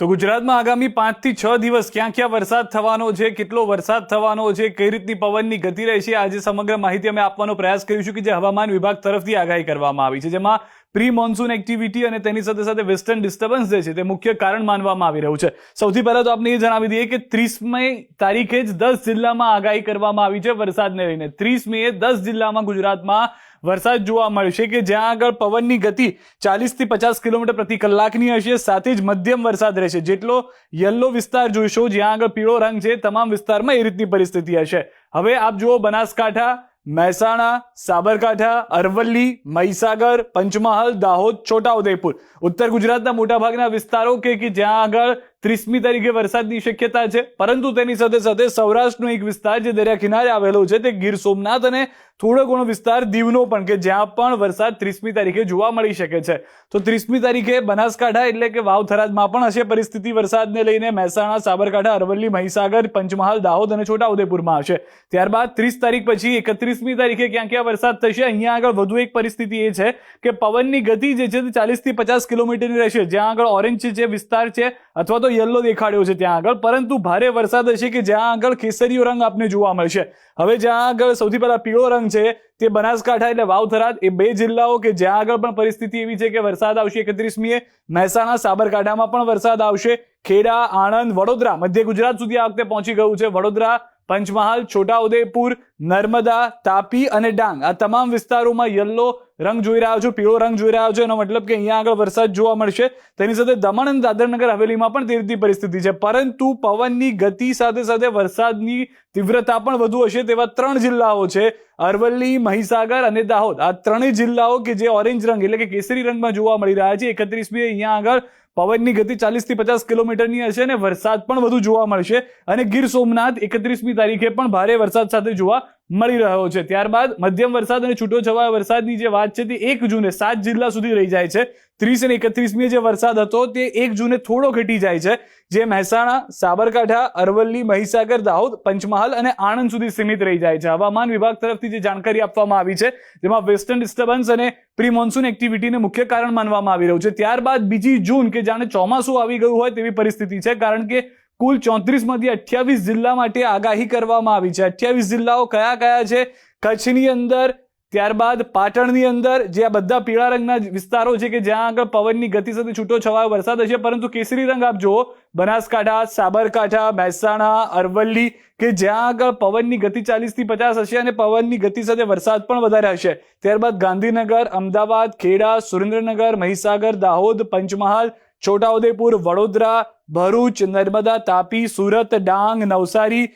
તો ગુજરાતમાં આગામી 5 થી 6 દિવસ ક્યાં ક્યાં વરસાદ થવાનો છે, કેટલો વરસાદ થવાનો છે, કઈ રીતની પવનની ગતિ રહેશે, આજે સમગ્ર માહિતી અમે આપવાનો પ્રયાસ કરીશું કે જે હવામાન વિભાગ તરફથી આગાહી કરવામાં આવી છે, જેમાં પ્રી મોન્સૂન એક્ટિવિટી અને તેની સાથે સાથે વેસ્ટર્ન ડિસ્ટર્બન્સ જે છે તે મુખ્ય કારણ માનવામાં આવી રહ્યું છે। સૌથી પહેલા તો આપણે એ જણાવી દઈએ કે 30મી તારીખે જ 10 જિલ્લામાં આગાહી કરવામાં આવી છે વરસાદને લઈને। 30 મીએ 10 જિલ્લામાં ગુજરાતમાં વરસાદ જોવા મળશે કે જ્યાં આગળ પવનની ગતિ 40 થી 50 કિલોમીટર પ્રતિ કલાકની હશે, સાથે જ મધ્યમ વરસાદ રહેશે। જેટલો યલો વિસ્તાર જોઈશો, જ્યાં આગળ પીળો રંગ છે, તમામ વિસ્તારમાં એ રીતની પરિસ્થિતિ હશે। હવે આપ જુઓ બનાસકાંઠા, મહેસાણા, સાબરકાંઠા, અરવલ્લી, મહીસાગર, પંચમહાલ, દાહોદ, છોટાઉદેપુર, ઉત્તર ગુજરાતના મોટાભાગના વિસ્તારો કે જ્યાં આગળ 30મી તારીખે વરસાદની શક્યતા છે, પરંતુ તેની સાથે સાથે સૌરાષ્ટ્રનો એક વિસ્તાર જે દરિયા કિનારે આવેલો છે તે ગીર સોમનાથ અને થોડો ઘણો વિસ્તાર દીવનો પણ કે જ્યાં પણ વરસાદ 30મી તારીખે જોવા મળી શકે છે। તો 30મી તારીખે બનાસકાંઠા એટલે કે વાવ થરાદમાં પણ હશે પરિસ્થિતિ વરસાદને લઈને, મહેસાણા, સાબરકાંઠા, અરવલ્લી, મહીસાગર, પંચમહાલ, દાહોદ અને છોટાઉદેપુરમાં હશે। ત્યારબાદ 30 તારીખ પછી 31મી તારીખે ક્યાં ક્યાં વરસાદ થશે, અહીંયા આગળ વધુ એક પરિસ્થિતિ એ છે કે પવનની ગતિ જે છે તે 40 થી 50 કિલોમીટરની રહેશે, જ્યાં આગળ ઓરેન્જ જે વિસ્તાર છે અથવા તો યલો દેખાડ્યો છે ત્યાં આગળ, પરંતુ ભારે વરસાદ હશે કે જ્યાં આગળ કેસરીયો રંગ આપને જોવા મળશે। હવે જ્યાં આગળ સૌથી પહેલા પીળો રંગ છે તે બનાસકાંઠા એટલે વાવ થરાદ, એ બે જિલ્લાઓ કે જ્યાં આગળ પણ પરિસ્થિતિ એવી છે કે વરસાદ આવશે 31મીએ। મહેસાણા, સાબરકાંઠામાં પણ વરસાદ આવશે, ખેડા, આણંદ, વડોદરા, મધ્ય ગુજરાત સુધી આ વખતે પહોંચી ગયું છે। વડોદરા, પંચમહાલ, છોટાઉદેપુર, નર્મદા, તાપી અને ડાંગ, આ તમામ વિસ્તારોમાં યલો રંગ જોઈ રહ્યા છો, પીળો રંગ જોઈ રહ્યા છો, એનો મતલબ કે અહીંયા આગળ વરસાદ જોવા મળશે। તેની સાથે દમણ અને દાદરનગર હવેલીમાં પણ તે રીતની પરિસ્થિતિ છે, પરંતુ પવનની ગતિ સાથે સાથે વરસાદની તીવ્રતા પણ વધુ હશે તેવા 3 જિલ્લાઓ છે, અરવલ્લી, મહીસાગર અને દાહોદ। આ ત્રણેય જિલ્લાઓ કે જે ઓરેન્જ રંગ એટલે કે કેસરી રંગમાં જોવા મળી રહ્યા છે। 31મી અહીંયા આગળ પવનની ગતિ 40 થી 50 કિલોમીટરની હશે અને વરસાદ પણ વધુ જોવા મળશે, અને ગીર સોમનાથ 31મી તારીખે પણ ભારે વરસાદ સાથે જોવા મળી રહ્યો છે। ત્યારબાદ મધ્યમ વરસાદ અને છૂટો છવાયા વરસાદની જે વાત છે તે 1 જૂને 7 જિલ્લા સુધી રહી જાય છે। 30 અને 31મીએ જે વરસાદ હતો તે 1 જૂને થોડો ઘટી જાય છે, જે મહેસાણા, સાબરકાંઠા, અરવલ્લી, મહીસાગર, દાહોદ, પંચમહાલ અને આણંદ સુધી સીમિત રહી જાય છે। હવામાન વિભાગ તરફથી જે જાણકારી આપવામાં આવી છે જેમાં વેસ્ટર્ન ડિસ્ટર્બન્સ અને પ્રી મોન્સૂન એક્ટિવિટીને મુખ્ય કારણ માનવામાં આવી રહ્યું છે। ત્યારબાદ 2 જૂન કે જાણે ચોમાસું આવી ગયું હોય તેવી પરિસ્થિતિ છે, કારણ કે કુલ 34 માંથી 28 જિલ્લા માટે આગાહી કરવામાં આવી છે। 28 જિલ્લાઓ કયા કયા છે? કચ્છની અંદર, ત્યારબાદ પાટણની અંદર, જે આ બધા પીળા રંગના વિસ્તારો છે કે જ્યાં આગળ પવનની ગતિ સાથે છૂટો છવાયો વરસાદ હશે, પરંતુ કેસરી રંગ આપ જુઓ, બનાસકાંઠા, સાબરકાંઠા, મહેસાણા, અરવલ્લી કે જ્યાં આગળ પવનની ગતિ 40 થી 50 હશે અને પવનની ગતિ સાથે વરસાદ પણ વધારે હશે। ત્યારબાદ ગાંધીનગર, અમદાવાદ, ખેડા, સુરેન્દ્રનગર, મહીસાગર, દાહોદ, પંચમહાલ, છોટાઉદેપુર, વડોદરા, ભરૂચ, નર્મદા, તાપી, સુરત, ડાંગ, નવસારી,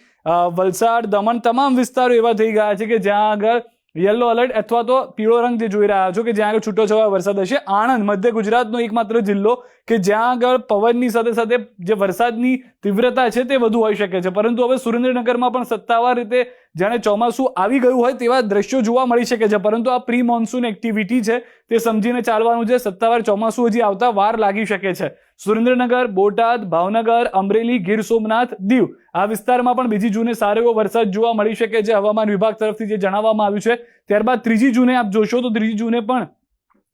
વલસાડ, દમણ, તમામ વિસ્તારો એવા થઈ ગયા છે કે જ્યાં આગળ યલો એલર્ટ અથવા તો પીળો રંગ જે જોઈ રહ્યા છો કે જ્યાં આગળ છૂટો છવાયો વરસાદ હશે। આણંદ મધ્ય ગુજરાતનો એકમાત્ર જિલ્લો કે જ્યાં આગળ પવનની સાથે સાથે જે વરસાદની તીવ્રતા છે તે વધુ હોઈ શકે છે, પરંતુ હવે સુરેન્દ્રનગરમાં પણ સત્તાવાર રીતે જાણે ચોમાસું આવી ગયું હોય તેવા દ્રશ્યો જોવા મળી શકે છે, પરંતુ આ પ્રી મોન્સૂન એક્ટિવિટી છે તે સમજીને ચાલવાનું છે। સત્તાવાર ચોમાસું હજી આવતા વાર લાગી શકે છે। સુરેન્દ્રનગર, બોટાદ, ભાવનગર, અમરેલી, ગીર સોમનાથ, દીવ આ વિસ્તારમાં પણ 2 જૂને સારો એવો વરસાદ જોવા મળી શકે છે, હવામાન વિભાગ તરફથી જે જણાવવામાં આવ્યું છે। ત્યારબાદ 3 જૂને આપ જોશો તો 3 જૂને પણ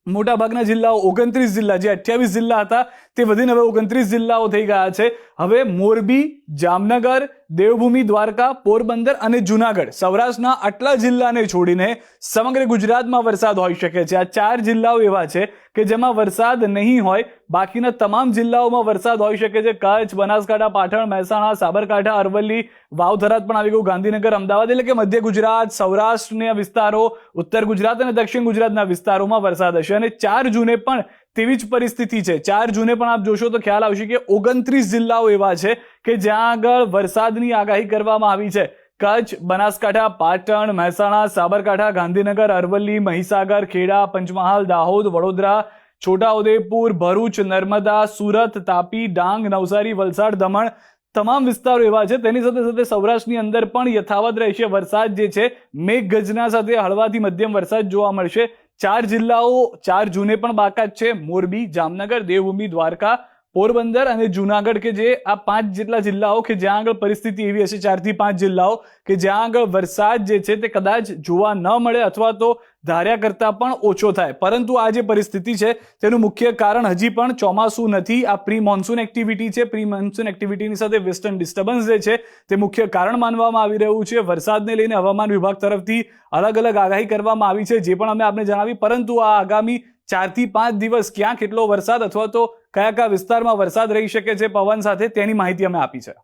મોટાભાગના જિલ્લાઓ 29 જિલ્લા, જે 28 જિલ્લા હતા તે વધીને હવે 29 જિલ્લાઓ થઈ ગયા છે। હવે મોરબી, જામનગર, દેવભૂમિ દ્વારકા, પોરબંદર અને જુનાગઢ, સૌરાષ્ટ્રના આટલા જિલ્લાને છોડીને સમગ્ર ગુજરાતમાં વરસાદ હોઈ શકે છે। આ 4 જિલ્લાઓ એવા છે કે જેમાં વરસાદ નહીં હોય, બાકીના તમામ જિલ્લાઓમાં વરસાદ હોઈ શકે છે। કચ્છ, બનાસકાંઠા, પાટણ, મહેસાણા, સાબરકાંઠા, અરવલ્લી, વાવ થરાદ પણ આવી ગયું, ગાંધીનગર, અમદાવાદ એટલે કે મધ્ય ગુજરાત, સૌરાષ્ટ્રના વિસ્તારો, ઉત્તર ગુજરાત અને દક્ષિણ ગુજરાતના વિસ્તારોમાં વરસાદ હશે। અને 4 જૂને પણ તેવી જ પરિસ્થિતિ છે। 4 જૂને પણ આપ જોશો તો ખ્યાલ આવશે કે 29 જિલ્લાઓ એવા છે કે જ્યાં આગળ વરસાદની આગાહી કરવામાં આવી છે। કચ્છ, બનાસકાંઠા, પાટણ, મહેસાણા, સાબરકાંઠા, ગાંધીનગર, અરવલ્લી, મહીસાગર, ખેડા, પંચમહાલ, દાહોદ, વડોદરા, છોટાઉદેપુર, ભરૂચ, નર્મદા, સુરત, તાપી, ડાંગ, નવસારી, વલસાડ, દમણ તમામ વિસ્તારો એવા છે। તેની સાથે સાથે સૌરાષ્ટ્રની અંદર પણ યથાવત રહેશે વરસાદ જે છે, મેઘગર્જના સાથે હળવાથી મધ્યમ વરસાદ જોવા મળશે। 4 જિલ્લાઓ 4 જૂને પણ બાકાત છે, મોરબી, જામનગર, દેવભૂમિ દ્વારકા, પોરબંદર અને જુનાગઢ કે જે આ 5 જેટલા જિલ્લાઓ કે જ્યાં આગળ પરિસ્થિતિ એવી હશે, 4 થી 5 જિલ્લાઓ કે જ્યાં આગળ વરસાદ જે છે તે કદાચ જોવા ન મળે અથવા તો ધાર્યા કરતાં પણ ઓછો થાય. પરંતુ આ જે પરિસ્થિતિ છે તેનું મુખ્ય કારણ હજી પણ ચોમાસું નથી, આ પ્રી મોન્સૂન એક્ટિવિટી છે. પ્રી મોન્સૂન એક્ટિવિટીની સાથે વેસ્ટર્ન ડિસ્ટર્બન્સ જે છે તે મુખ્ય કારણ માનવામાં આવી રહ્યું છે. વરસાદને લઈને હવામાન વિભાગ તરફથી અલગ અલગ આગાહી કરવામાં આવી છે, જે પણ અમે આપને જણાવી. પરંતુ આ આગામી 4 થી 5 દિવસ ક્યાં કેટલો વરસાદ અથવા તો કયા કયા વિસ્તારમાં વરસાદ રહી શકે છે પવન સાથે, તેની માહિતી અમે આપી છે.